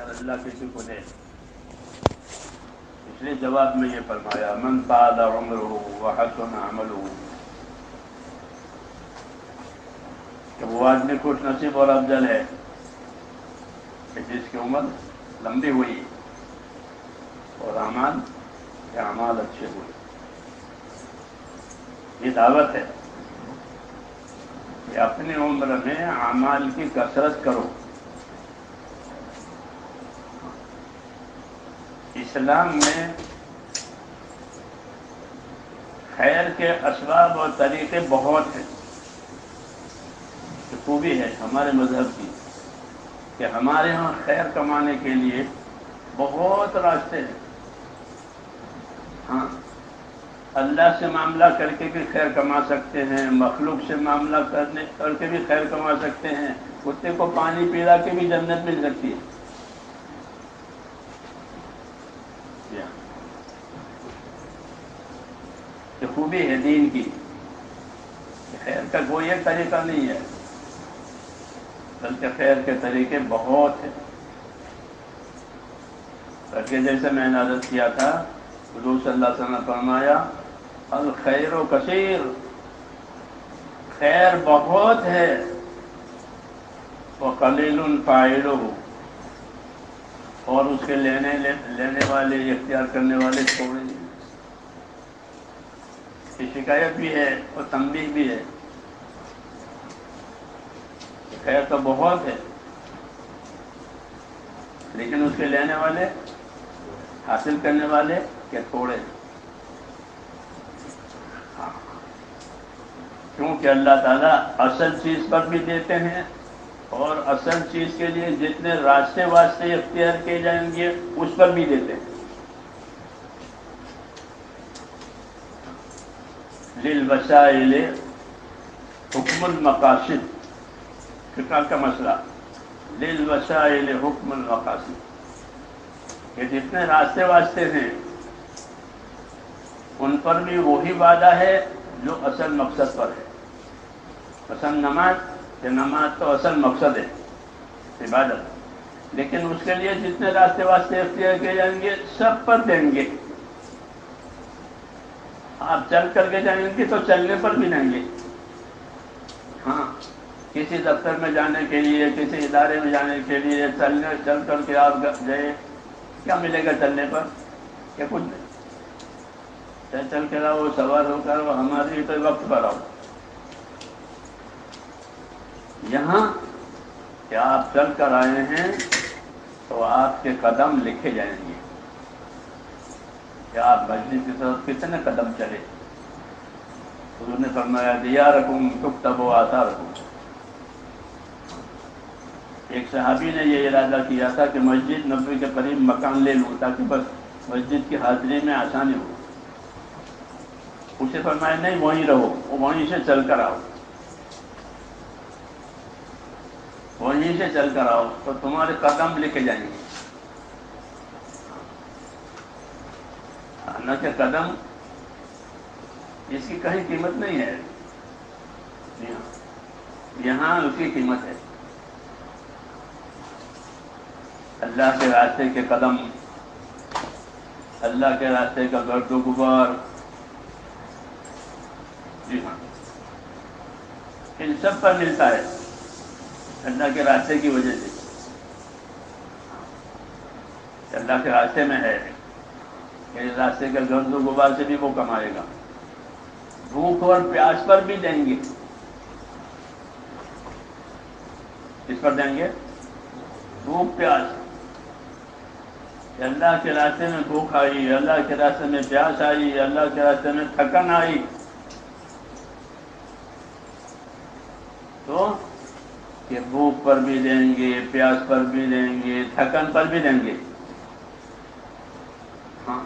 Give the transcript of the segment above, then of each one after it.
اگر اللہ کسی کو دے، اس لیے جواب میں یہ فرمایا من طال عمرہ وحسن عملہ، کہ وہ آدمی خوش نصیب اور افضل ہے کہ جس کی عمر لمبی ہوئی اور اعمال اچھے ہوئے۔ یہ دعوت ہے کہ اپنی عمر میں اعمال کی کثرت کرو۔ اسلام میں خیر کے اسباب اور طریقے بہت ہیں۔ خوبی ہے ہمارے مذہب کی کہ ہمارے ہاں خیر کمانے کے لیے بہت راستے ہیں۔ ہاں، اللہ سے معاملہ کر کے بھی خیر کما سکتے ہیں، مخلوق سے معاملہ کر کے بھی خیر کما سکتے ہیں، کتے کو پانی پلا کے بھی جنت مل سکتی ہے۔ یہ خوبی ہے دین کی، خیر کا کوئی ایک طریقہ نہیں ہے، بلکہ خیر کے طریقے بہت ہیں۔ بلکہ جیسے میں نے عرض کیا تھا، حضور صلی اللہ علیہ وسلم نے فرمایا الخیر کثیر، خیر بہت ہے، وقلیل فاعلہ، اور اس کے لینے والے، اختیار کرنے والے تھوڑے ہیں۔ یہ شکایت بھی ہے اور تنبیہ بھی ہے، خیر تو بہت ہے لیکن اس کے لینے والے، حاصل کرنے والے کیا تھوڑے ہیں۔ کیونکہ اللہ تعالیٰ اصل چیز پر بھی دیتے ہیں، اور اصل چیز کے لیے جتنے راستے اختیار کیے جائیں گے اس پر بھی دیتے ہیں۔ للوسائل حکم المقاصد، فقہ کا مسئلہ، للوسائل حکم المقاصد، کہ جتنے راستے ہیں ان پر بھی وہی وعدہ ہے جو اصل مقصد پر ہے۔ مثلا نماز تو اصل مقصد ہے، عبادت، لیکن اس کے لیے جتنے راستے اختیار کیے جائیں گے سب پر دیں گے۔ آپ چل کر کے جائیں گے تو چلنے پر بھی دیں گے۔ ہاں، کسی دفتر میں جانے کے لیے، کسی ادارے میں جانے کے لیے چل کر کے آپ گئے، کیا ملے گا چلنے پر؟ کیا کچھ نہیں۔ چل کے رہو، سوار ہو کر ہمارے تو وقت پر آؤ۔ یہاں کہ آپ چل کر آئے ہیں تو آپ کے قدم لکھے جائیں گے کہ آپ مسجد کی طرف کتنے قدم چلے۔ حضور نے فرمایا دیارکم تکتب آثارکم۔ ایک صحابی نے یہ ارادہ کیا تھا کہ مسجد نبوی کے قریب مکان لے لوں تاکہ بس مسجد کی حاضری میں آسانی ہو۔ اسے فرمایا نہیں، وہیں رہو، وہیں سے چل کر آؤ، وہیں سے چل کر آؤ تو تمہارے قدم لکھے جائیں گے۔ نہ کہ قدم، اس کی کہیں قیمت نہیں ہے، یہاں اس کی قیمت ہے۔ اللہ کے راستے کے قدم، اللہ کے راستے کا گرد و غبار، جی ہاں، ان سب پر ملتا ہے اللہ کے راستے کی وجہ سے۔ اللہ کے راستے میں ہے کہ اس راستے کے گرد و غبار سے بھی وہ کمائے گا۔ بھوک اور پیاس پر بھی دیں گے۔ کس پر دیں گے؟ بھوک پیاس۔ کہ اللہ کے راستے میں بھوک آئی، اللہ کے راستے میں پیاس آئی، اللہ کے راستے میں تھکن آئی تو کہ بھوک پر بھی دیں گے، پیاس پر بھی دیں گے، تھکن پر بھی دیں گے۔ ہاں،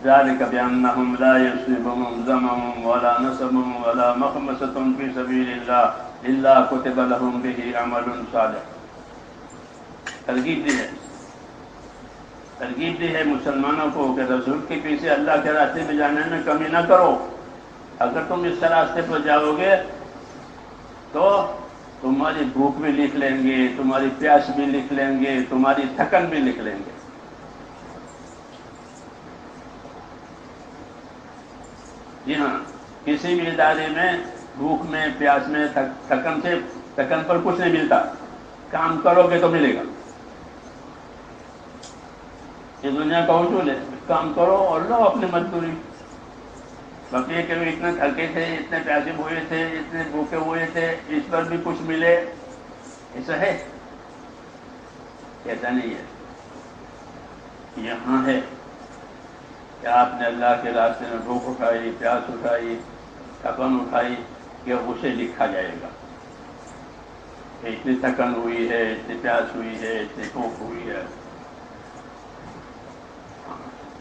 ذالک بأنہم لا یصیبہم ظمأ ولا نصب ولا مخمصۃ فی سبیل اللہ الا کتب لہم بہ عمل صالح۔ ترغیب دی ہے مسلمانوں کو کہ رسول کے پیچھے اللہ کے راستے میں جانے میں کمی نہ کرو۔ اگر تم اس راستے پر جاؤ گے تو تمہاری بھوک بھی لکھ لیں گے، تمہاری پیاس بھی لکھ لیں گے، تمہاری تھکن بھی لکھ لیں گے۔ جی ہاں، کسی بھی ادارے میں بھوک میں، پیاس میں، تھکن پر کچھ نہیں ملتا، کام کرو گے تو ملے گا۔ یہ دنیا کا اصول ہے، کام کرو اور لو اپنی مزدوری۔ باقی کہ اتنے تھکے تھے، اتنے پیاسے ہوئے تھے، اتنے بھوکے ہوئے تھے، اس پر بھی کچھ ملے، ایسا ہے؟ ایسا نہیں ہے۔ یہاں ہے کہ آپ نے اللہ کے راستے میں بھوک اٹھائی، پیاس اٹھائی، تھکن اٹھائی، کہ اسے لکھا جائے گا کہ اتنی تھکن ہوئی ہے، اتنی پیاس ہوئی ہے، اتنی بھوک ہوئی ہے۔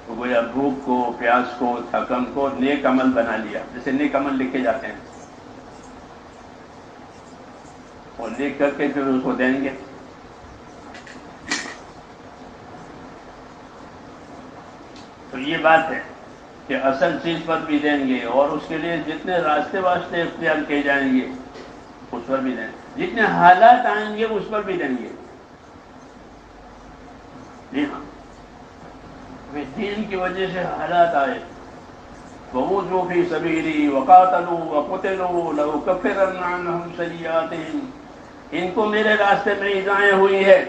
تو گویا بھوک کو، پیاس کو، تھکن کو نیک عمل بنا لیا، جیسے نیک عمل لکھے جاتے ہیں، اور لکھ کر کے پھر اس کو دیں گے۔ تو یہ بات ہے کہ اصل چیز پر بھی دیں گے، اور اس کے لیے جتنے راستے واسطے اختیار کیے جائیں گے اس پر بھی دیں گے، جتنے حالات آئیں گے اس پر بھی دیں گے۔ جی ہاں، دین کی وجہ سے حالات آئے، وَأُوذُوا فِي سَبِيلِي وَقَاتَلُوا وَقُتِلُوا لَأُكَفِّرَنَّ عَنْهُمْ سَيِّئَاتِهِمْ۔ ان کو میرے راستے میں ایذائیں ہوئی ہے۔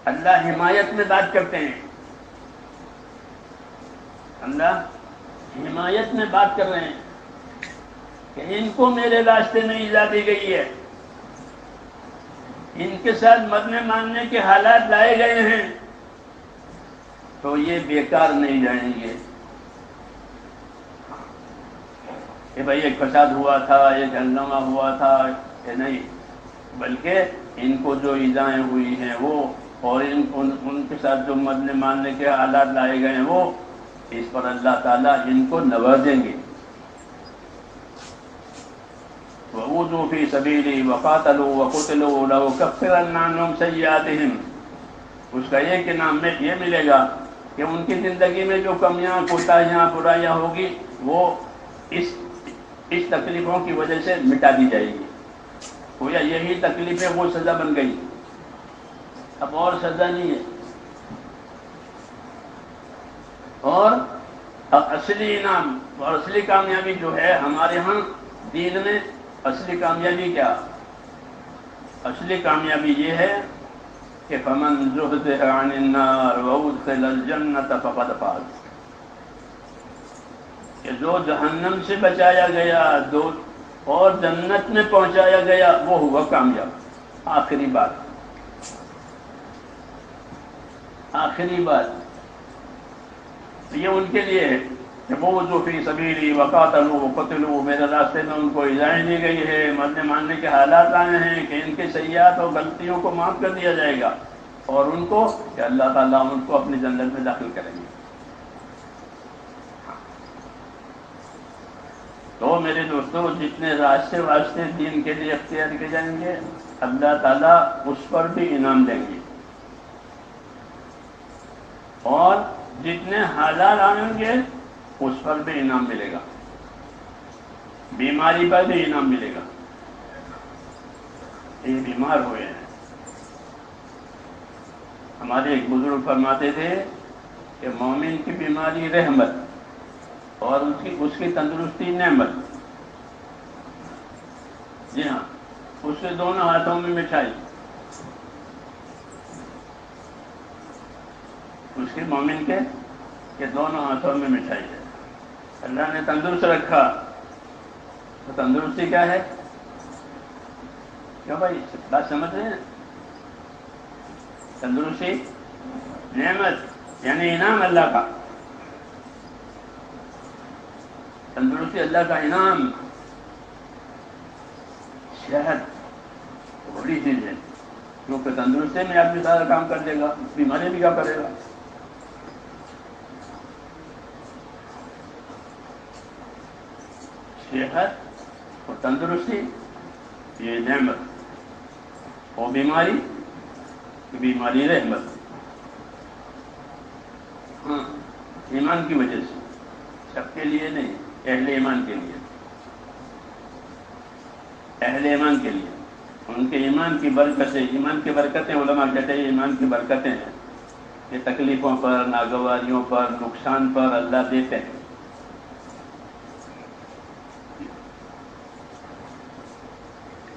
اللہ حمایت میں بات کرتے ہیں، اللہ حمایت میں بات کر رہے ہیں کہ ان کو میرے راستے میں ایذا دی گئی ہے، ان کے ساتھ مرنے ماننے کے حالات لائے گئے ہیں، تو یہ بیکار نہیں جائیں گے کہ بھائی ایک فساد ہوا تھا، ایک ہنگامہ ہوا تھا، یہ نہیں، بلکہ ان کو جو ایذائیں ہوئی ہیں وہ، اور ان کے ساتھ جو مرنے ماننے کے حالات لائے گئے ہیں وہ، اس پر اللہ تعالیٰ ان کو نوازیں گے۔ وَأُوذُوا فِي سَبِيلِي وَقَاتَلُوا وَقُتِلُوا لَأُكَفِّرَنَّ عَنْهُمْ سَيِّئَاتِهِمْ۔ اس کا ایک انعام میں یہ ملے گا کہ ان کی زندگی میں جو کمیاں، کوتاہیاں، برائیاں ہوگی، وہ اس تکلیفوں کی وجہ سے مٹا دی جائے گی۔ گویا یہی تکلیفیں وہ سزا بن گئی، اب اور سزا نہیں ہے۔ اور اصلی انعام اور اصلی کامیابی جو ہے ہمارے ہاں دین میں، اصلی کامیابی کیا؟ اصلی کامیابی یہ ہے کہ فَمَنْ زُحْزِحَ عَنِ النَّارِ وَأُدْخِلَ الْجَنَّةَ فَقَدْ فَازَ، کہ جو جہنم سے بچایا گیا اور جنت میں پہنچایا گیا، وہ ہوا کامیاب۔ آخری بات، آخری بات یہ ان کے لیے ہے کہ وَأُوذُوا فِي سَبِيلِي وَقَاتَلُوا وَقُتِلُوا، میرے راستے میں ان کو ایذائیں دی گئی ہے، مرنے ماننے کے حالات آئے ہیں کہ ان کے سیئات اور غلطیوں کو معاف کر دیا جائے گا، اور ان کو کہ اللہ تعالیٰ ان کو اپنی جنت میں داخل کریں گے۔ تو میرے دوستوں، جتنے راستے واسطے دین کے لیے اختیار کیے جائیں گے، اللہ تعالیٰ اس پر بھی انعام دیں گے، اور جتنے حالات آئیں گے اس پر بھی انعام ملے گا، بیماری پر بھی انعام ملے گا۔ یہ بیمار ہوئے ہیں، ہمارے ایک بزرگ فرماتے تھے کہ مومن کی بیماری رحمت اور اس کی تندرستی نعمت۔ جی ہاں، اس کے دونوں ہاتھوں میں مٹھائی، اس کے مومن کے دونوں ہاتھوں میں مٹھائی ہے۔ اللہ نے تندرست رکھا، تو تندرستی کیا ہے؟ کیوں بھائی، بات سمجھ رہے ہیں؟ تندرستی نعمت، یعنی انعام اللہ کا، تندرستی اللہ کا انعام۔ صحت بڑی چیز ہے، کیونکہ تندرستی میں آدمی سارا کام کر لے گا، بیماری بھی کیا کرے گا؟ صحت اور تندرستی یہ نعمت، اور بیماری رحمت۔ ہاں، ایمان کی وجہ سے، سب کے لیے نہیں، اہل ایمان کے لیے۔ اہل ایمان کے لیے ان کے ایمان کی برکتیں علماء کہتے ہیں ایمان کی برکتیں ہیں کہ تکلیفوں پر، ناگواریوں پر، نقصان پر اللہ دیتے ہیں۔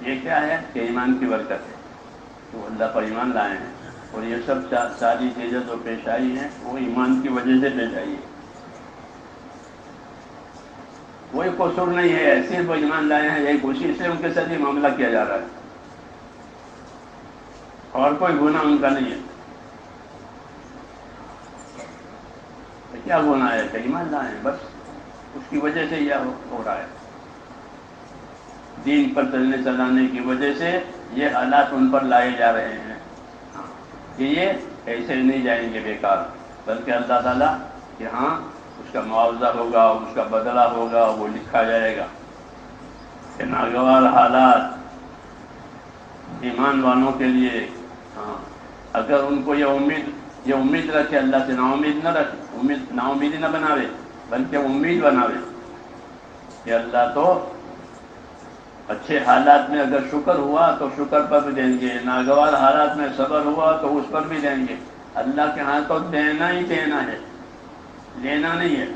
یہ کیا ہے کہ ایمان کی برکت ہے، وہ اللہ پر ایمان لائے ہیں، اور یہ سب ساری چیزیں جو پیش آئی ہیں وہ ایمان کی وجہ سے پیش آئی ہے، کوئی قصور نہیں ہے، صرف وہ ایمان لائے ہیں، یہی خوشی سے ان کے ساتھ یہ معاملہ کیا جا رہا ہے، اور کوئی گناہ ان کا نہیں ہے۔ تو کیا گناہ ہے کہ ایمان لائے ہیں، بس اس کی وجہ سے یہ ہو رہا ہے، دین پر چلنے چلانے کی وجہ سے یہ حالات ان پر لائے جا رہے ہیں کہ یہ ایسے نہیں جائیں گے بیکار، بلکہ اللہ تعالیٰ کہ ہاں اس کا معاوضہ ہوگا، اس کا بدلہ ہوگا، وہ لکھا جائے گا کہ ناگوار حالات ایمان والوں کے لیے، ہاں اگر ان کو یہ امید رکھے، اللہ سے نا امید نہ رکھے، نا امیدی نہ بناوے، بلکہ امید بناوے کہ اللہ تو اچھے حالات میں اگر شکر ہوا تو شکر پر بھی دیں گے، ناگوار حالات میں صبر ہوا تو اس پر بھی دیں گے، اللہ کے ہاں تو دینا ہی دینا ہے، لینا نہیں ہے،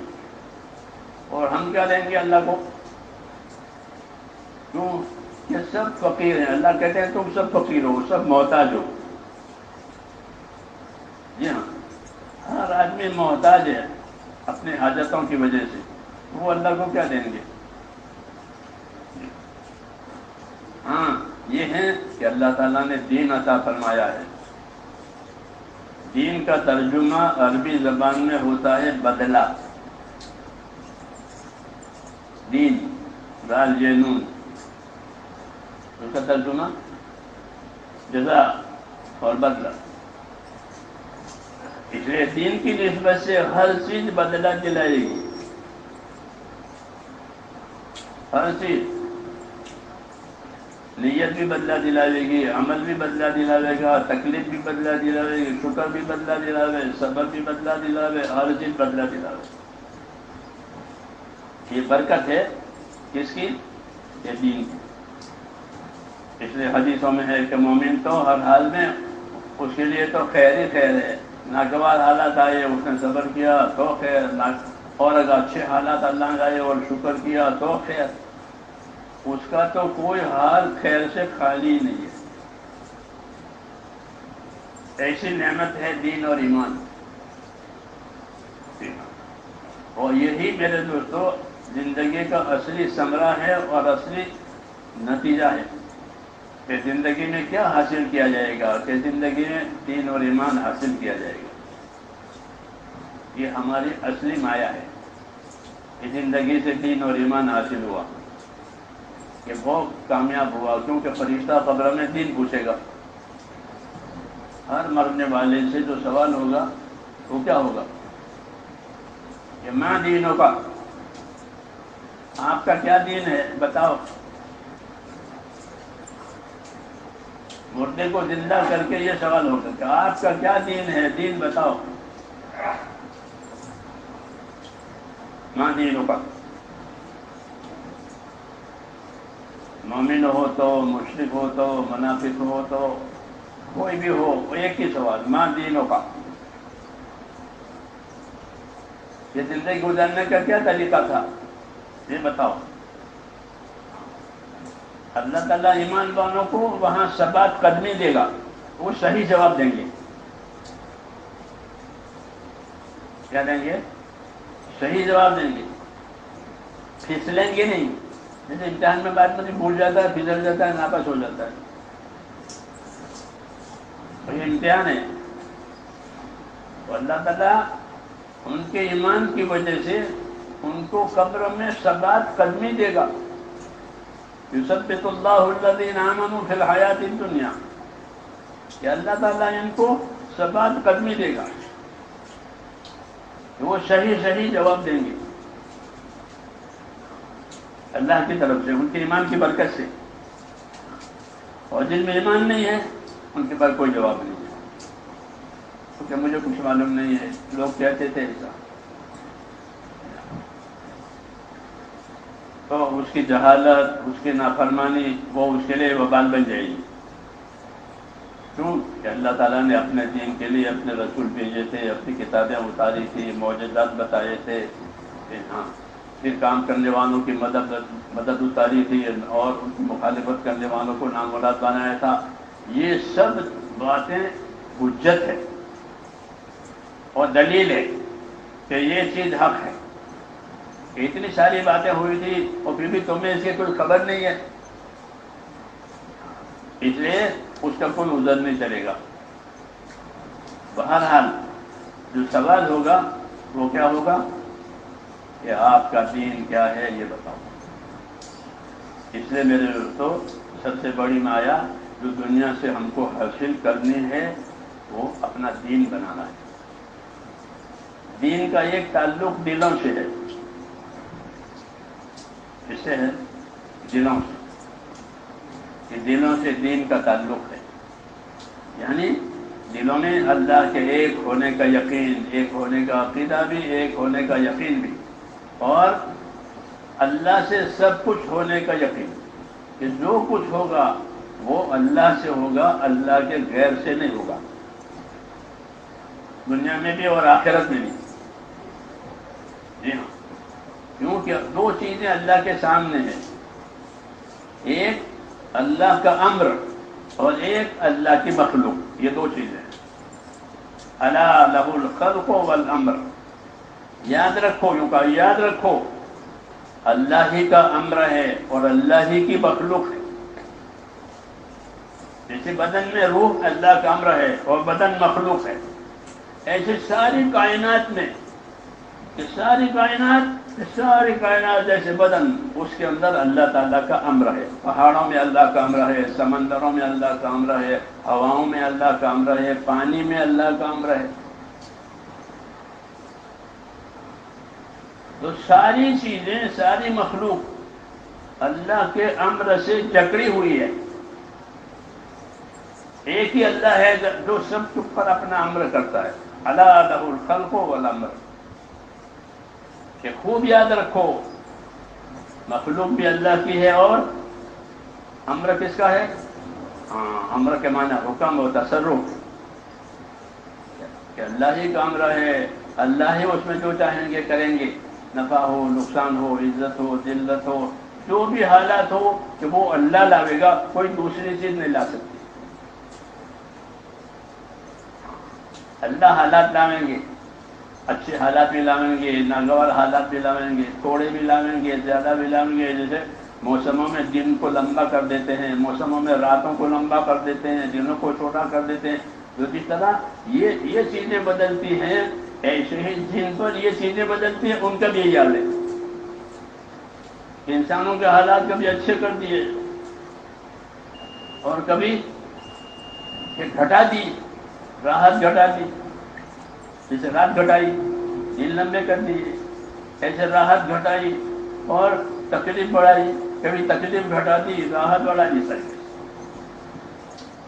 اور ہم کیا دیں گے اللہ کو؟ کیوں؟ یہ سب فقیر ہیں، اللہ کہتے ہیں تم سب فقیر ہو، سب محتاج ہو۔ جی ہاں، ہر آدمی محتاج ہے اپنے حاجتوں کی وجہ سے، وہ اللہ کو کیا دیں گے؟ ہاں یہ ہے کہ اللہ تعالیٰ نے دین عطا فرمایا ہے۔ دین کا ترجمہ عربی زبان میں ہوتا ہے بدلہ، دین دال جینون، اس کا ترجمہ جزا اور بدلہ، اس لیے دین کی نسبت سے ہر چیز بدلہ دلائے گی، ہر چیز، نیت بھی بدلہ دلاوے گی، عمل بھی بدلہ دلاوے گا، تکلیف بھی بدلہ دلاوے گی، شکر بھی بدلہ دلاوے، صبر بھی بدلہ دلاوے، ہر چیز بدلہ دلاوے۔ یہ برکت ہے کس کی؟ یہ دین کی۔ اس لیے حدیثوں میں ہے کہ مومن تو ہر حال میں اس کے لیے تو خیر ہی خیر ہے، ناگوار حالات آئے اس نے صبر کیا تو خیر، اور اگر اچھے حالات اللہ آئے اور شکر کیا تو خیر، اس کا تو کوئی حال خیر سے خالی نہیں ہے۔ ایسی نعمت ہے دین اور ایمان، اور یہی میرے دوستو زندگی کا اصلی ثمرہ ہے اور اصلی نتیجہ ہے کہ زندگی میں کیا حاصل کیا جائے گا، کہ زندگی میں دین اور ایمان حاصل کیا جائے گا۔ یہ ہماری اصلی مایا ہے کہ زندگی سے دین اور ایمان حاصل ہوا، کہ بہت کامیاب ہوا، کیونکہ فرشتہ قبر میں دین پوچھے گا، ہر مرنے والے سے جو سوال ہوگا وہ کیا ہوگا کہ ماں دینوں کا، آپ کا کیا دین ہے بتاؤ۔ مردے کو زندہ کر کے یہ سوال ہوگا کہ آپ کا کیا دین ہے، دین بتاؤ، ماں دینوں کا۔ مومن ہو تو، مشرک ہو تو، منافق ہو تو، کوئی بھی ہو، ایک ہی سوال، ماں دینوں کا۔ یہ زندگی گزارنے کا کیا طریقہ تھا یہ بتاؤ۔ اللہ تعالیٰ ایمان والوں کو وہاں ثبات قدمی دے گا، وہ صحیح جواب دیں گے۔ کیا دیں گے؟ صحیح جواب دیں گے، پھسلیں گے نہیں، جیسے امتحان میں بات نہیں بھول جاتا ہے، پھسل جاتا ہے، ناپاس ہو جاتا ہے، تو یہ امتحان ہے۔ تو اللہ تعالیٰ ان کے ایمان کی وجہ سے ان کو قبر میں ثبات قدمی دے گا۔ یثبت اللہ الذین آمنوا فی الحیات الدنیا، کہ اللہ تعالیٰ ان کو ثبات قدمی دے گا، کہ وہ صحیح جواب دیں گے اللہ کی طرف سے، ان کے ایمان کی برکت سے۔ اور جن میں ایمان نہیں ہے ان کے پاس کوئی جواب نہیں ہے، کیونکہ مجھے کچھ معلوم نہیں ہے، لوگ کہتے تھے ایسا۔ تو اس کی جہالت، اس کی نافرمانی وہ اس کے لیے وبال بن جائے گی. کیوں کہ اللہ تعالیٰ نے اپنے دین کے لیے اپنے رسول بھیجے تھے، اپنی کتابیں اتاری تھی، معجزات بتائے تھے، ہاں پھر کام کرنے والوں کی مدد اتاری تھی اور ان کی مخالفت کرنے والوں کو نامراد بنایا تھا. یہ سب باتیں حجت ہے اور دلیل ہے کہ یہ چیز حق ہے. اتنی ساری باتیں ہوئی تھی اور پھر بھی تمہیں اس کی کوئی خبر نہیں ہے، اس لیے اس کا کوئی عذر نہیں چلے گا. بہرحال جو سوال ہوگا وہ کیا ہوگا کہ آپ کا دین کیا ہے یہ بتاؤ. اس لیے میرے دوستو سب سے بڑی مایا جو دنیا سے ہم کو حاصل کرنی ہے وہ اپنا دین بنانا ہے. دین کا ایک تعلق دلوں سے ہے. اس سے ہے دلوں سے، کہ دلوں سے دین کا تعلق ہے. یعنی دلوں میں اللہ کے ایک ہونے کا یقین، ایک ہونے کا عقیدہ بھی، ایک ہونے کا یقین بھی، اور اللہ سے سب کچھ ہونے کا یقین کہ جو کچھ ہوگا وہ اللہ سے ہوگا، اللہ کے غیر سے نہیں ہوگا، دنیا میں بھی اور آخرت میں بھی. جی ہاں، کیونکہ دو چیزیں اللہ کے سامنے ہیں، ایک اللہ کا امر اور ایک اللہ کی مخلوق. یہ دو چیزیں ہیں. الا لہ الخلق والامر. یاد رکھو، یوں کہا یاد رکھو، اللہ ہی کا امر ہے اور اللہ ہی کی مخلوق ہے. جیسے بدن میں روح اللہ کا امر ہے اور بدن مخلوق ہے، ایسے ساری کائنات میں کہ ساری کائنات جیسے بدن، اس کے اندر اللہ تعالیٰ کا امر ہے. پہاڑوں میں اللہ کا امر ہے، سمندروں میں اللہ کا امر ہے، ہواؤں میں اللہ کا امر ہے، پانی میں اللہ کا امر ہے. تو ساری چیزیں، ساری مخلوق اللہ کے امر سے جکڑی ہوئی ہے. ایک ہی اللہ ہے جو سب کے اوپر اپنا امر کرتا ہے. الا لہ الخلق والامر. کہ خوب یاد رکھو، مخلوق بھی اللہ کی ہے اور امر کس کا ہے؟ امر کے معنی حکم و تصرف، کہ اللہ ہی کا امر ہے، اللہ ہی اس میں جو چاہیں گے کریں گے. نفع ہو، نقصان ہو، عزت ہو، ذلت ہو، جو بھی حالات ہو کہ وہ اللہ لاوے گا، کوئی دوسری چیز نہیں لا سکتی. اللہ حالات لاویں گے، اچھے حالات بھی لاویں گے، ناگوار حالات بھی لاویں گے، تھوڑے بھی لاویں گے، زیادہ بھی لاویں گے. جیسے موسموں میں دن کو لمبا کر دیتے ہیں، موسموں میں راتوں کو لمبا کر دیتے ہیں، دنوں کو چھوٹا کر دیتے ہیں. تو جس طرح یہ چیزیں بدلتی ہیں، ایسے ہی جن پر یہ چیزیں بدلتی ہیں ان کا بھی یاد ہے. انسانوں کے حالات کبھی اچھے کر دیے اور کبھی گھٹا دی، راحت گھٹا دی. جیسے رات گھٹائی، دن لمبے کر دیے، ایسے راحت گھٹائی اور تکلیف بڑھائی، کبھی تکلیف گھٹا دی، راحت بڑھا دی.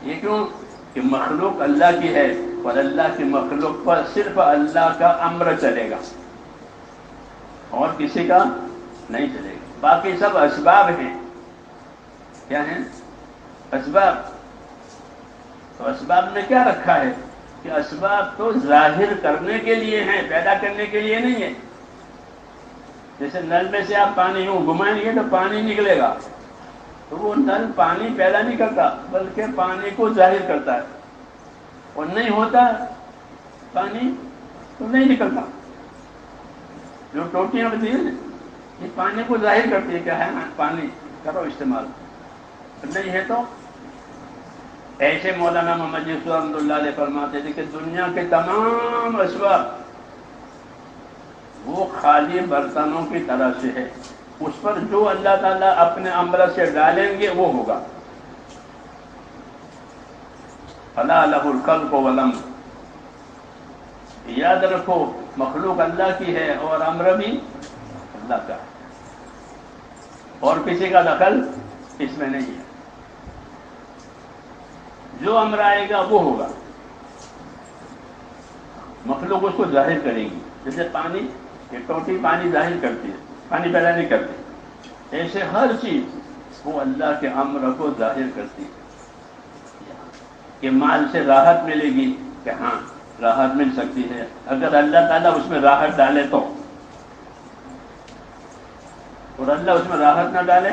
یہ کیوں کہ مخلوق اللہ کی ہے اور اللہ کی مخلوق پر صرف اللہ کا امر چلے گا اور کسی کا نہیں چلے گا. باقی سب اسباب ہیں. کیا ہیں؟ اسباب. تو اسباب میں کیا رکھا ہے کہ اسباب تو ظاہر کرنے کے لیے ہیں، پیدا کرنے کے لیے نہیں ہے. جیسے نل میں سے آپ پانی یوں گھمائیں گے تو پانی نکلے گا، تو وہ نل پانی پیدا نہیں کرتا بلکہ پانی کو ظاہر کرتا ہے. اور نہیں ہوتا پانی تو نہیں نکلتا. جو ٹوٹیاں ہوتی ہیں یہ پانی کو ظاہر کرتی ہے کہ ہے پانی، کرو استعمال. نہیں ہے تو ایسے مولانا محمد یوسف رحمۃ اللہ علیہ فرماتے تھے کہ دنیا کے تمام اسباب وہ خالی برتنوں کی طرح سے ہے، اس پر جو اللہ تعالیٰ اپنے امر سے ڈالیں گے وہ ہوگا. الا لہ الخلق والامر. یاد رکھو، مخلوق اللہ کی ہے اور امر بھی اللہ کا ہے، اور کسی کا دخل اس میں نہیں ہے. جو امر آئے گا وہ ہوگا، مخلوق اس کو ظاہر کرے گی. جیسے پانی، یہ ٹوٹی پانی ظاہر کرتی ہے، پانی پیدا نہیں کرتی. ایسے ہر چیز وہ اللہ کے امر کو ظاہر کرتی ہے کہ مال سے راحت ملے گی، کہ ہاں راحت مل سکتی ہے، اگر اللہ تعالیٰ اس میں راحت ڈالے تو، اور اللہ اس میں راحت نہ ڈالے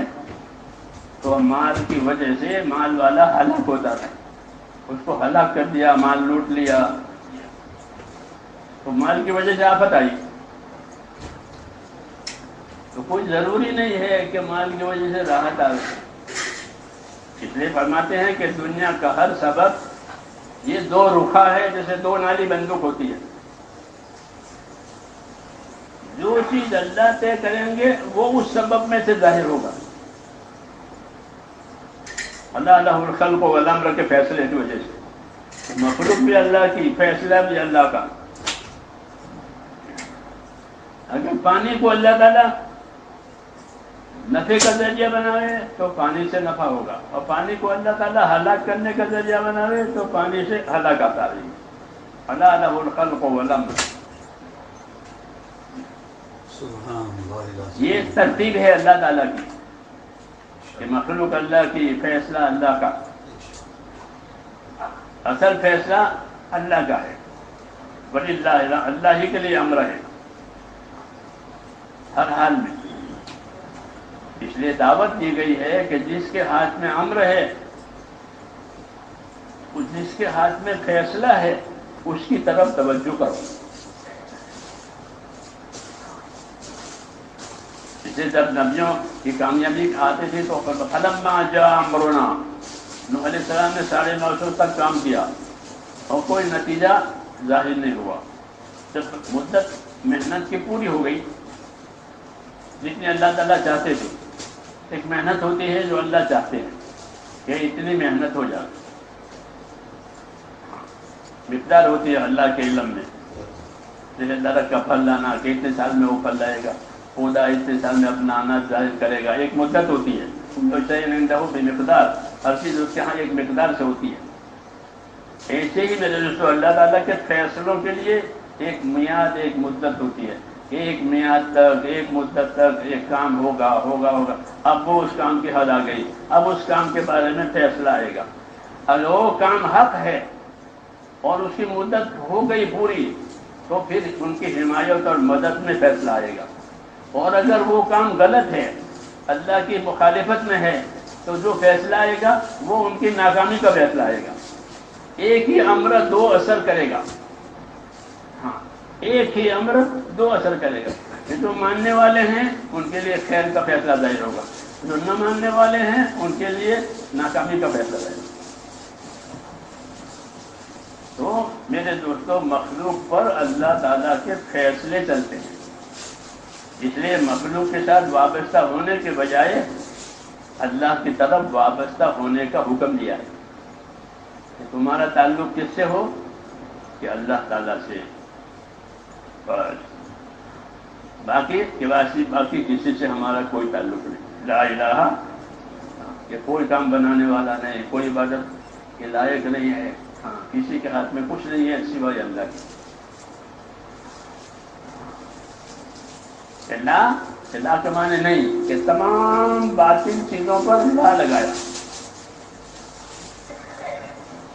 تو مال کی وجہ سے مال والا ہلاک ہوتا ہے، اس کو ہلاک کر دیا، مال لوٹ لیا، تو مال کی وجہ سے آفت آئی۔ تو کوئی ضروری نہیں ہے کہ مال کی وجہ سے راحت آئے، اس لیے فرماتے ہیں کہ دنیا کا ہر سبب یہ دو رخا ہے، جیسے دو نالی بندوق ہوتی ہے، جو چیز اللہ طے کریں گے وہ اس سبب میں سے ظاہر ہوگا۔ اللہ لہ الخلق والامر کے فیصلے کی وجہ سے، مخلوق بھی اللہ کی، فیصلہ بھی اللہ کا۔ اگر پانی کو اللہ تعالیٰ نفع کا ذریعہ بناوے تو پانی سے نفع ہوگا، اور پانی کو اللہ تعالیٰ ہلاک کرنے کا ذریعہ بناوے تو پانی سے ہلاکت آ رہی ہے۔ اللہ لہ الخلق والامر، یہ ترتیب ہے اللہ تعالیٰ کی کہ مخلوق اللہ کی، فیصلہ اللہ کا، اصل فیصلہ اللہ کا ہے، وَلِلَّهِ، اللہ ہی کے لیے امر ہے ہر حال میں۔ اس لیے دعوت دی گئی ہے کہ جس کے ہاتھ میں امر ہے، جس کے ہاتھ میں فیصلہ ہے، اس کی طرف توجہ کرو۔ اسے جب نبیوں کی کامیابی آتی تھی تو فلما جاء امرنا، نوح علیہ السلام نے 950 تک کام کیا اور کوئی نتیجہ ظاہر نہیں ہوا۔ جب مدت محنت کی پوری ہو گئی جتنی اللہ تعالیٰ چاہتے تھے، ایک محنت ہوتی ہے جو اللہ چاہتے ہیں کہ اتنی محنت ہو جائے، مقدار ہوتی ہے اللہ کے علم میں، جیسے درخت کا پھل لانا کہ اتنے سال میں وہ پھل لائے گا، پودا اتنے سال میں اپنا اناج ظاہر کرے گا، ایک مدت ہوتی ہے، تو چاہیے مقدار، ہر چیز اس کے ہاں ایک مقدار سے ہوتی ہے۔ ایسے ہی میرے دوستوں اللہ تعالیٰ کے فیصلوں کے لیے ایک میعاد، ایک مدت ہوتی ہے، ایک میعاد تک، ایک مدت تک ایک کام ہوگا ہوگا ہوگا۔ اب وہ اس کام کی حد آ گئی، اب اس کام کے بارے میں فیصلہ آئے گا۔ اگر وہ کام حق ہے اور اس کی مدت ہو گئی پوری تو پھر ان کی حمایت اور مدد میں فیصلہ آئے گا، اور اگر وہ کام غلط ہے، اللہ کی مخالفت میں ہے، تو جو فیصلہ آئے گا وہ ان کی ناکامی کا فیصلہ آئے گا۔ ایک ہی امر دو اثر کرے گا، ہاں ایک ہی امر دو اثر کرے گا۔ جو ماننے والے ہیں ان کے لیے خیر کا فیصلہ ظاہر ہوگا، جو نہ ماننے والے ہیں ان کے لیے ناکامی کا فیصلہ ظاہر ہوگا۔ تو میرے دوستوں مخلوق پر اللہ تعالیٰ کے فیصلے چلتے ہیں، اس لیے مخلوق کے ساتھ وابستہ ہونے کے بجائے اللہ کی طرف وابستہ ہونے کا حکم دیا ہے کہ تمہارا تعلق کس سے ہو، کہ اللہ تعالیٰ سے، بس باقی کسی سے ہمارا کوئی تعلق نہیں۔ لا الہ، کہ کوئی کام بنانے والا نہیں، کوئی عبادت کے لائق نہیں ہے، ہاں کسی کے ہاتھ میں کچھ نہیں ہے سوائے اللہ کے۔ لا کے معنی نہیں کہ تمام باطل چیزوں پر لا لگایا،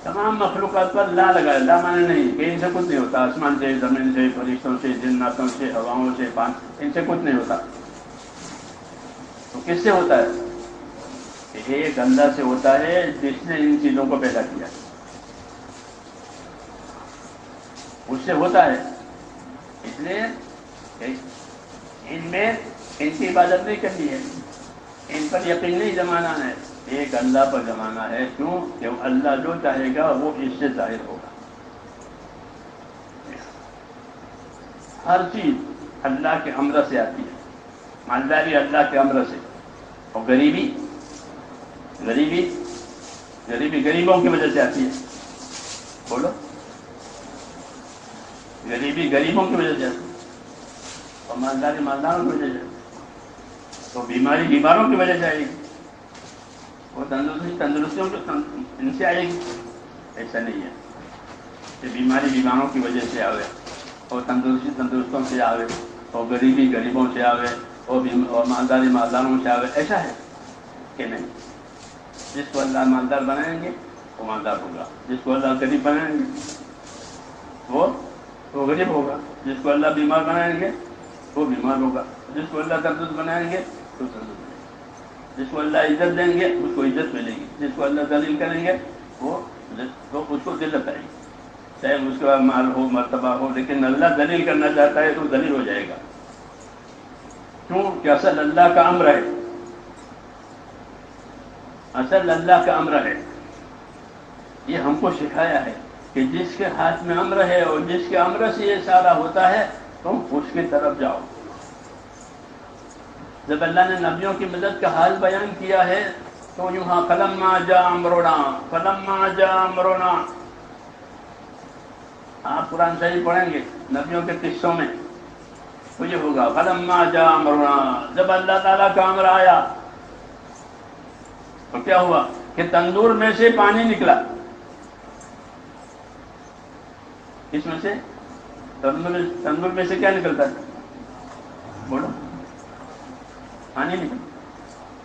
تمام مخلوقات پر لا لگایا۔ لا معنی نہیں کہ ان سے کچھ نہیں ہوتا، آسمان سے، زمین سے، فرشتوں سے، جناتوں سے، ہواؤں سے، پانی، ان سے کچھ نہیں ہوتا۔ تو کس سے ہوتا ہے؟ ایک اللہ سے ہوتا ہے جس نے ان چیزوں کو پیدا کیا، اس سے ہوتا ہے۔ اس لیے ان میں ان کی عبادت نہیں کرنی ہے، ان پر یقین نہیں جمانا ہے، ایک اللہ پر جمانا ہے۔ کیوں؟ کہ اللہ جو چاہے گا وہ اس سے ظاہر ہوگا۔ ہر چیز اللہ کے امر سے آتی ہے، مالداری اللہ کے امر سے، اور غریبی غریبوں کی وجہ سے آتی ہے۔ بولو، غریبوں کی وجہ سے آتی ہے، اور مالداری مالداروں کی وجہ سے، تو بیماری بیماروں کی وجہ سے آئے گی، وہ تندرستیوں ان سے آئے گی۔ ایسا نہیں ہے کہ بیماری بیماروں کی وجہ سے آوے، اور تندرستوں سے آوے، اور غریبی غریبوں سے آوے، اور مالداری مالداروں سے آگے، ایسا ہے کہ نہیں؟ جس کو اللہ مالدار بنائیں گے وہ مالدار ہوگا، جس کو اللہ غریب بنائیں گے وہ غریب ہوگا، جس کو اللہ بیمار بنائیں گے وہ بیمار ہوگا، جس کو اللہ تندرست بنائیں گے تو تندرست بنائیں گے، جس کو اللہ عزت دیں گے اس کو عزت ملے گی، جس کو اللہ ذلیل کریں گے وہ تو اس کو ذلت آئے گی، چاہے اس کا مال ہو مرتبہ ہو، لیکن اللہ ذلیل کرنا چاہتا ہے تو ذلیل ہو جائے گا۔ کیوں کہ اصل اللہ کا امر ہے، اصل اللہ کا امر ہے۔ یہ ہم کو سکھایا ہے کہ جس کے ہاتھ میں امر ہے اور جس کے امر سے یہ سارا ہوتا ہے تم اس کی طرف جاؤ۔ جب اللہ نے نبیوں کی مدد کا حال بیان کیا ہے تو یہاں فلما جاء امرنا، فلما جاء امرنا، آپ قرآن شریف پڑھیں گے نبیوں کے قصوں میں تو یہ ہوگا فلما جاء امرنا، جب اللہ تعالیٰ کا امر آیا تو کیا ہوا کہ تندور میں سے پانی نکلا۔ اس میں سے تندور میں سے کیا نکلتا ہے؟ بولو، پانی نکلتا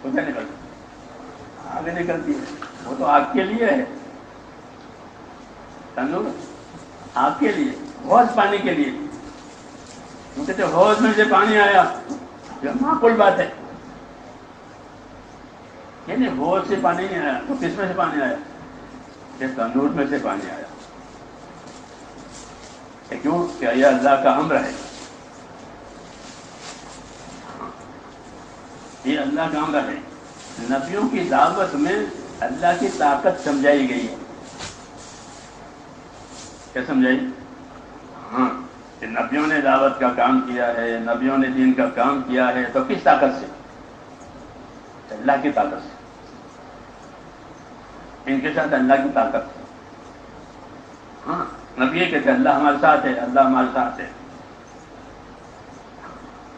تو کیا نکلتا؟ آگے نکلتی ہے، وہ تو آگ کے لیے ہے، تندور آگ کے لیے، حوض پانی کے لیے، کیونکہ جب حوض میں سے پانی آیا جو معقول بات ہے، یعنی حوض سے پانی نہیں آیا تو کس میں سے پانی آیا؟ کہ تندور میں سے پانی آیا۔ کیوں کہ یہ اللہ کا امر ہے، یہ اللہ کا امر ہے۔ نبیوں کی دعوت میں اللہ کی طاقت سمجھائی گئی ہے۔ کیا سمجھائی؟ ہاں، کہ نبیوں نے دعوت کا کام کیا ہے، نبیوں نے دین کا کام کیا ہے، تو کس طاقت سے؟ اللہ کی طاقت سے، ان کے ساتھ اللہ کی طاقت ہے۔ ہاں، نبی یہ کہتے ہیں اللہ ہمارے ساتھ ہے، اللہ ہمارے ساتھ ہے۔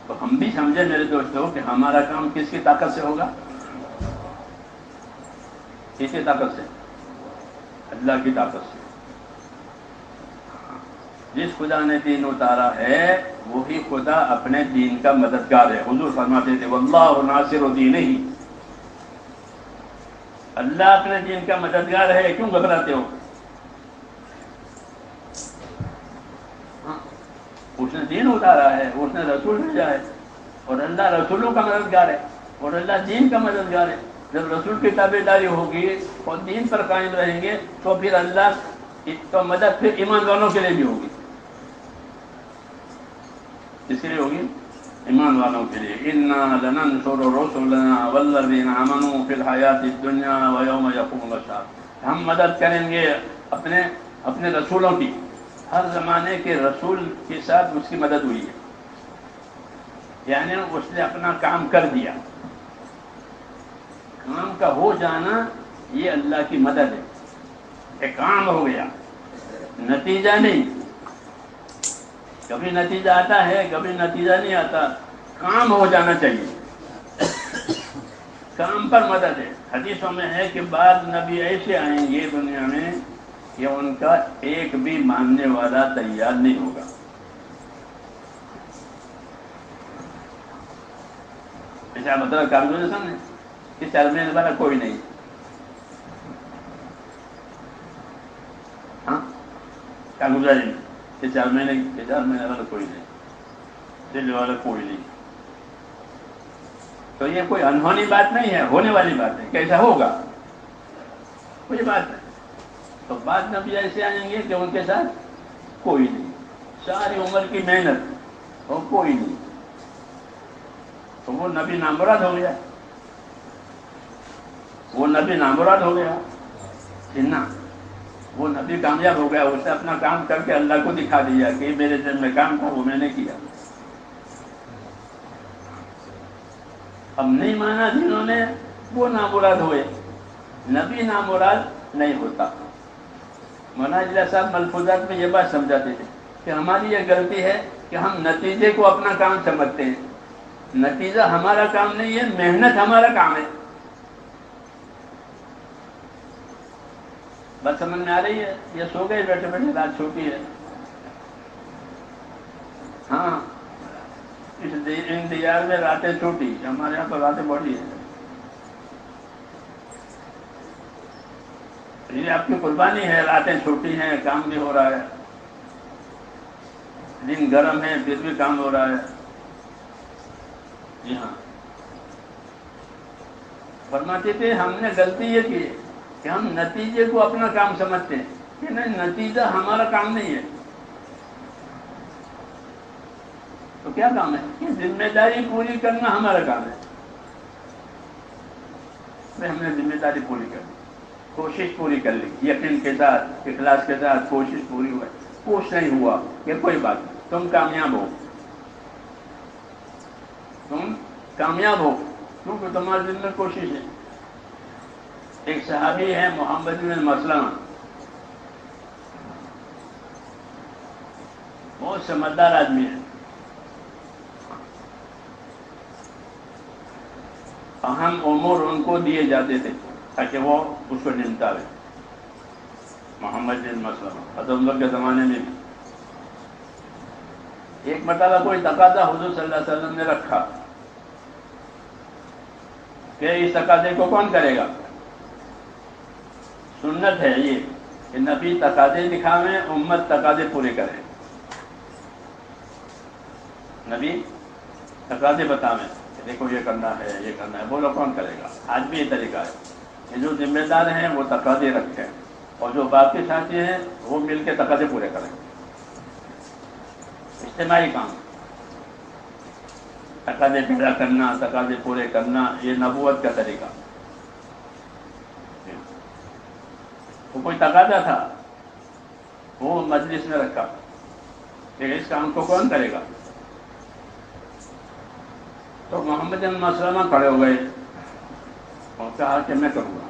تو ہم بھی سمجھے میرے دوستوں کہ ہمارا کام کس کی طاقت سے ہوگا؟ کس کی طاقت سے؟ اللہ کی طاقت سے۔ جس خدا نے دین اتارا ہے وہی خدا اپنے دین کا مددگار ہے۔ حضور فرماتے تھے واللہ ناصر دینہ، اللہ اپنے دین کا مددگار ہے، کیوں گھبراتے ہو؟ اس نے دین اتارا ہے، اس نے رسول بھیجا ہے، اور اللہ رسولوں کا مددگار ہے اور اللہ دین کا مددگار ہے۔ جب رسول کی تابعداری ہوگی اور دین پر قائم رہیں گے تو پھر اللہ تو مدد پھر ایمان والوں کے لیے بھی ہوگی۔ اس کے لیے ہوگی ایمان والوں کے لیے۔ اِنَّا لَنَنْصُرُ رُسُلَنَا وَالَّذِينَ آمَنُوا فِي الْحَيَاةِ الدُّنْيَا وَيَوْمَ يَقُومُ الْأَشْهَادُ، ہم مدد کریں گے اپنے رسولوں کی۔ ہر زمانے کے رسول کے ساتھ اس کی مدد ہوئی ہے، یعنی اس نے اپنا کام کر دیا۔ کام کا ہو جانا یہ اللہ کی مدد ہے، کہ کام ہو گیا، نتیجہ نہیں۔ کبھی نتیجہ آتا ہے، کبھی نتیجہ نہیں آتا، کام ہو جانا چاہیے۔ کام پر مدد ہے۔ حدیثوں میں ہے کہ بعض نبی ایسے آئیں گے دنیا میں کہ ان کا ایک بھی ماننے والا تیار نہیں ہوگا۔ ایسا مطلب کارپوریشن ہے کہ چیئرمین والا کوئی نہیں، ہاں کیا گزاری کہ چیئرمین والا کوئی نہیں، دل والا کوئی نہیں۔ تو یہ کوئی انہونی بات نہیں ہے، ہونے والی بات ہے۔ کیسا ہوگا؟ کوئی بات نہیں۔ تو بعد نبی ایسے آئیں گے کہ ان کے ساتھ کوئی نہیں، ساری عمر کی محنت اور کوئی نہیں، تو وہ نبی نامراد ہو گیا، وہ نبی نامراد ہو گیا نہ، وہ نبی کامیاب ہو گیا۔ اس نے اپنا کام کر کے اللہ کو دکھا دیا کہ میرے دل میں کام تھا وہ میں نے کیا۔ اب نہیں مانا جنہوں نے وہ نامراد ہوئے، نبی نامراد نہیں ہوتا۔ مولانا اجلا صاحب ملفوظات میں یہ بات سمجھاتے تھے کہ ہماری یہ غلطی ہے کہ ہم نتیجے کو اپنا کام سمجھتے ہیں۔ نتیجہ ہمارا کام نہیں ہے، محنت ہمارا کام ہے۔ بات سمجھ میں آ رہی ہے؟ یہ سو گئے بیٹھے بیٹھے، رات چھوٹی ہے۔ ہاں، اس ان دیار میں راتیں چھوٹی، ہمارے یہاں تو راتیں بڑی ہیں. یہ آپ کی قربانی ہے، راتیں چھوٹی ہیں، کام بھی ہو رہا ہے. دن گرم ہے پھر بھی کام ہو رہا ہے. جی ہاں. فرماتے تھے ہم نے غلطی یہ کی ہے کہ ہم نتیجے کو اپنا کام سمجھتے ہیں کہ نہیں، نتیجہ ہمارا کام نہیں ہے. تو کیا کام ہے کہ ذمہ داری پوری کرنا ہمارا کام ہے. ہم نے ذمہ داری پوری کر لی، کوشش پوری کر لی، یقین کے ساتھ، اخلاص کے ساتھ کوشش پوری ہوئی. کچھ نہیں ہوا کہ کوئی بات نہیں، تم کامیاب ہو، تم کامیاب ہو، کیونکہ تمہارے دل میں کوشش ہے. ایک صحابی ہے محمد بن مسلمہ، بہت سمجھدار آدمی ہے. اہم امور ان کو دیے جاتے تھے تاکہ وہ اس کو نمٹاوے. محمد بن مسلمہ حضرت عمر کے زمانے میں بھی ایک مرتبہ کوئی تقاضا حضور صلی اللہ علیہ وسلم نے رکھا کہ اس تقاضے کو کون کرے گا. سنت ہے یہ کہ نبی تقاضے دکھاویں، امت تقاضے پورے کرے. نبی تقاضے بتاویں کہ دیکھو یہ کرنا ہے، یہ کرنا ہے، بولو کون کرے گا. آج بھی یہ طریقہ ہے کہ جو ذمہ دار ہیں وہ تقاضے رکھیں اور جو باقی ساتھی ہیں وہ مل کے تقاضے پورے کریں. اجتماعی کام، تقاضے پیدا کرنا، تقاضے پورے کرنا، یہ نبوت کا طریقہ. وہ کوئی تقاضا تھا، وہ مجلس میں رکھا کہ اس کام کو کون کرے گا. تو محمد بن مسلمہ کھڑے ہو گئے اور کہا کہ میں کروں گا.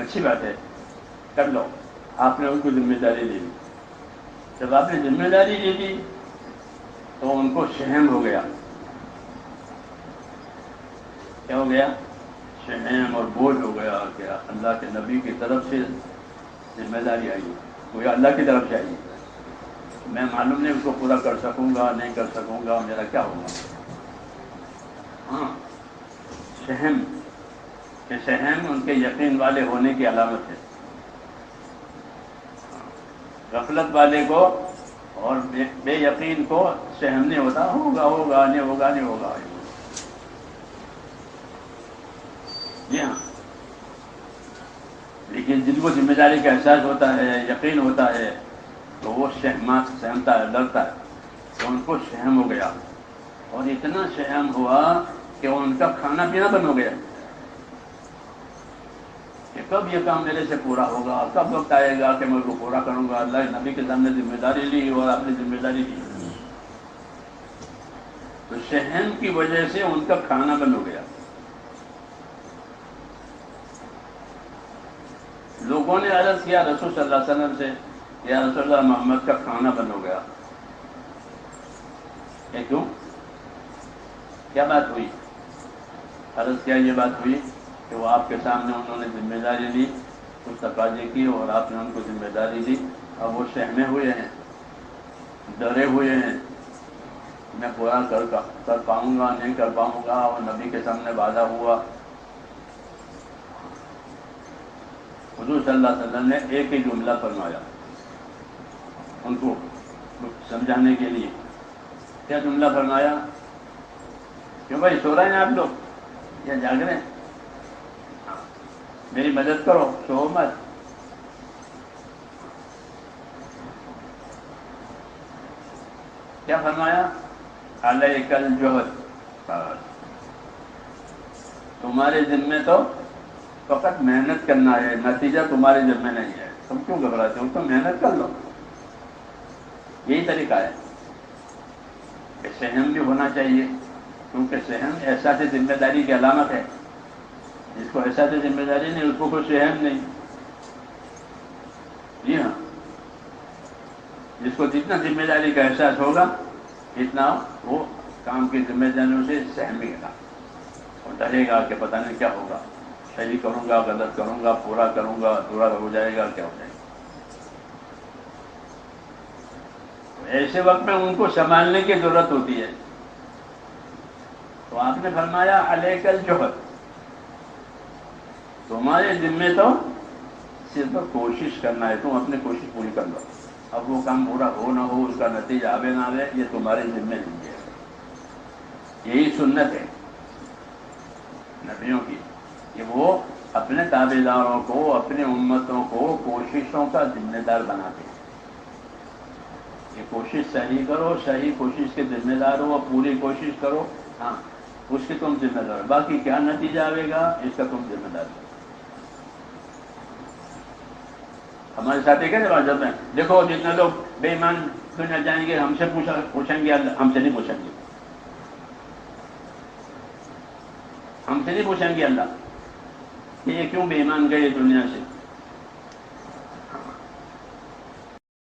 اچھی بات ہے، کر لو. آپ نے ان کو ذمہ داری دی. جب آپ نے ذمہ داری دی دی تو ان کو شہم ہو گیا. کیا ہو گیا؟ شہم اور بوجھ ہو گیا کہ اللہ کے نبی کی طرف سے ذمہ داری آئی، کوئی اللہ کی طرف سے آئی، میں معلوم نہیں اس کو پورا کر سکوں گا نہیں کر سکوں گا، میرا کیا ہوگا. ہاں، شہم، کہ شہم ان کے یقین والے ہونے کی علامت ہے. غفلت والے کو اور بے یقین کو شہم نہیں ہوتا، ہوگا ہوگا نہیں ہوگا نہیں ہوگا. جی ہاں. لیکن جن کو ذمہ داری کا احساس ہوتا ہے، یقین ہوتا ہے، تو وہ سہمتا ہے، ڈرتا ہے. تو ان کو شہم ہو گیا اور اتنا شہم ہوا کہ ان کا کھانا پینا بند ہو گیا کہ کب یہ کام میرے سے پورا ہوگا، کب وقت آئے گا کہ میں اس کو پورا کروں گا. اللہ نبی کے سامنے ذمہ داری لی اور اپنی ذمہ داری لی، تو شہم کی وجہ سے ان کا کھانا بند ہو گیا. لوگوں نے عرض کیا رسول صلی اللہ علیہ وسلم سے، یا رسول اللہ محمد کا کھانا بند ہو گیا. کیوں؟ کیا بات ہوئی؟ عرض کیا یہ بات ہوئی کہ وہ آپ کے سامنے انہوں نے ذمہ داری لی، کچھ تقاضے کی اور آپ نے ان کو ذمہ داری دی. اب وہ سہمے ہوئے ہیں، ڈرے ہوئے ہیں، میں پورا کر پاؤں گا نہیں کر پاؤں گا. اور نبی کے سامنے وعدہ ہوا. حضور صلی اللہ علیہ وسلم نے ایک ہی جملہ فرمایا ان کو سمجھانے کے لیے. کیا جملہ فرمایا؟ کیوں بھائی سو رہے ہیں آپ لوگ یا جاگ رہے ہیں؟ میری مدد کرو، سو مت. کیا فرمایا؟ علیک الجہد، تمہارے ذمے تو فقط محنت کرنا ہے، نتیجہ تمہارے ذمے نہیں ہے. تم کیوں گھبراتے ہو؟ تم محنت کر لو. یہی طریقہ ہے کہ سہم بھی ہونا چاہیے، کیونکہ سہم احساس ذمہ داری کی علامت ہے. جس کو احساس ذمہ داری نہیں اس کو کوئی سہم نہیں. جی ہاں، جس کو جتنا ذمہ داری کا احساس ہوگا اتنا وہ کام کی ذمہ داریوں سے سہمے گا اور ڈرے گا کہ پتہ نہیں کیا ہوگا، صحیح کروں گا غلط کروں گا، پورا کروں گا ادھورا ہو جائے گا، کیا ہو جائے گا. ایسے وقت میں ان کو سنبھالنے کی ضرورت ہوتی ہے. تو آپ نے فرمایا علیک الجہد، تمہارے ذمے تو صرف کوشش کرنا ہے، تم اپنی کوشش پوری کر لو. اب وہ کام پورا ہو نہ ہو، اس کا نتیجہ آوے نہ آوے، یہ تمہارے ذمے نہیں ہے. یہی سنت ہے نبیوں کی کہ وہ اپنے تابع داروں کو، اپنے امتوں کو کوششوں کا ذمہ دار بناتے ہیں. یہ کوشش صحیح کرو، صحیح کوشش کے ذمہ دار ہو، پوری کوشش کرو. ہاں اس کی تم ذمہ دار ہو، باقی کیا نتیجہ آئے گا اس کا تم ذمہ دار ہو. ہمارے ساتھ ایک ہے نا جب میں دیکھو جتنے لوگ بے ایمان دنیا جائیں گے، ہم سے پوچھیں گے، ہم سے نہیں پوچھیں گے، ہم سے نہیں پوچھیں گے اللہ کہ یہ کیوں بے ایمان گئے دنیا سے.